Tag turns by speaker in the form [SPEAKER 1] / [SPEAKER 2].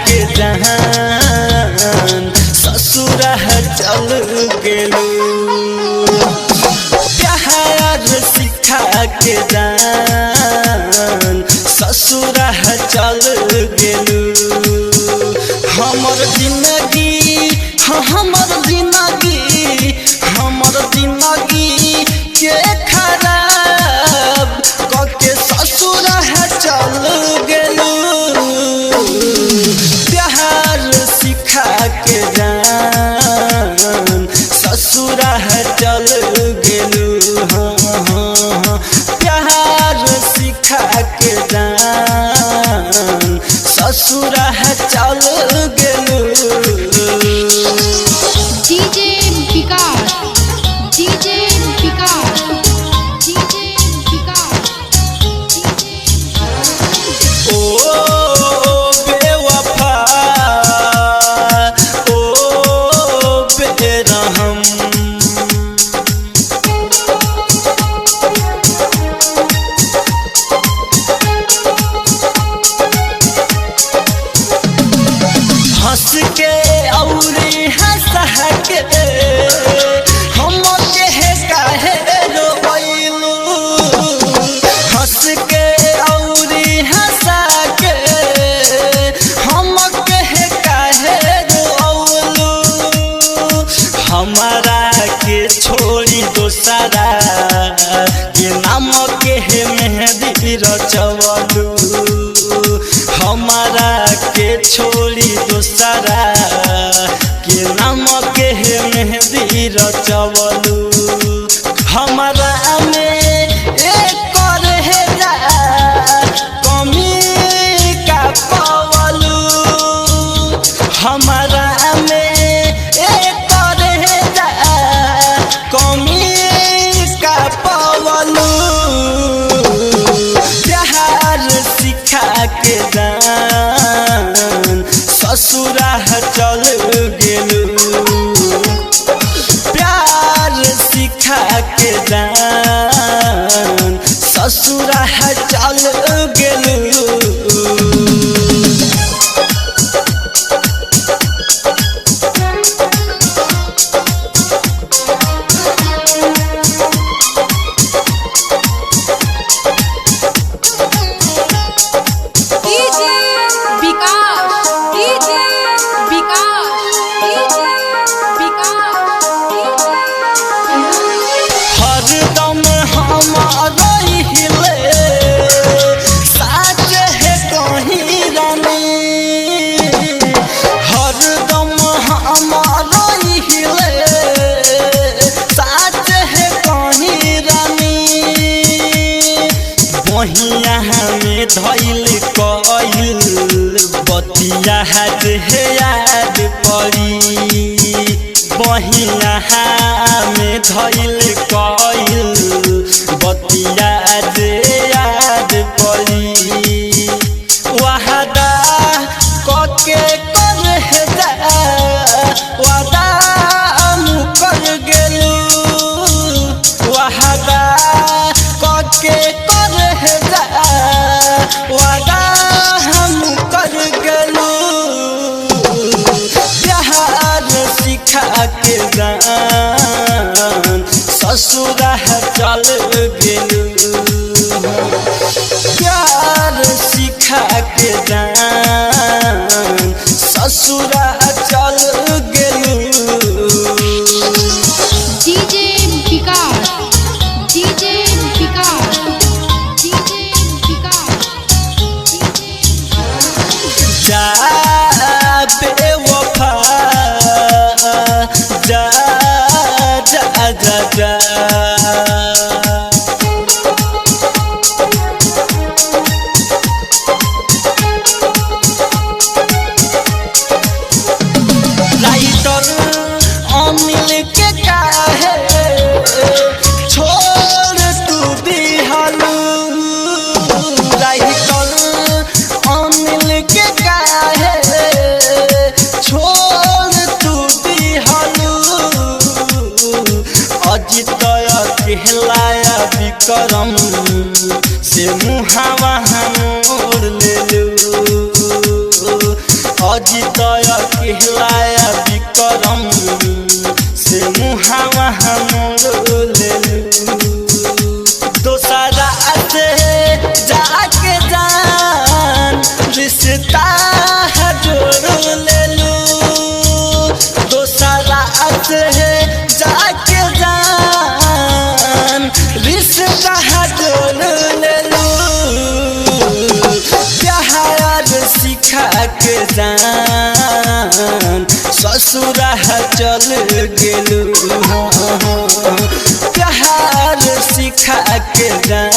[SPEAKER 1] के जहान ससुर चल गेलू प्यार सिखा के जान ससुर चल गेलू हमर जिंदगी के खराब करके ससुर चल गेलू प्यार सिखा के जान ससुर चल गेलू प्यार सिखा के जान ससुर चल गेलू
[SPEAKER 2] डीजे विकास
[SPEAKER 1] हंस के औरी हंसा के हम के काहे रोइलू हंस के औरी हंसा के हम के काहे रोइलू हमारा के छोड़ी दोसरा के नाम के मेहंदी रचवलू हमारा के छोड़ी दोसरा के नाम के मेहंदी रचवलू हमारा में एक कमी का पवलू हमारा में एक कमी का पवलू प्यार सिखा के जान ससुर चल गेलू प्यार सिखा के जान ससुर चल गेलू हरदम हम रहिले साच है कहीं रानी हरदम हम रहिले साच है कहीं रानी बहिया में धैल कइल बतिया है याद पड़ी बहिया में धैल कइल बतिया याद पड़ी वादा कके कर वादा मुकर गेलू वादा कके कर वादा मुकर गेलू प्यार सिखा के जान ससुर चल गेलू प्यार सिखा के जान ससुर चल गेलू
[SPEAKER 2] डीजे विकास
[SPEAKER 1] जा बेवफा जा जा जा जा कहलाया विक्रम से मुहावा मोड़ लेलू अजित कहलाया विक्रम से मुहावा मोड़ लेलू दोसरा से जाके जान रिश्ता है जोड़ लेलू दोसरा से जाके जान रिश्ता है जोड़ लेलू प्यार सिखा के जान ससुरा चल गेलू प्यार सिखा के जान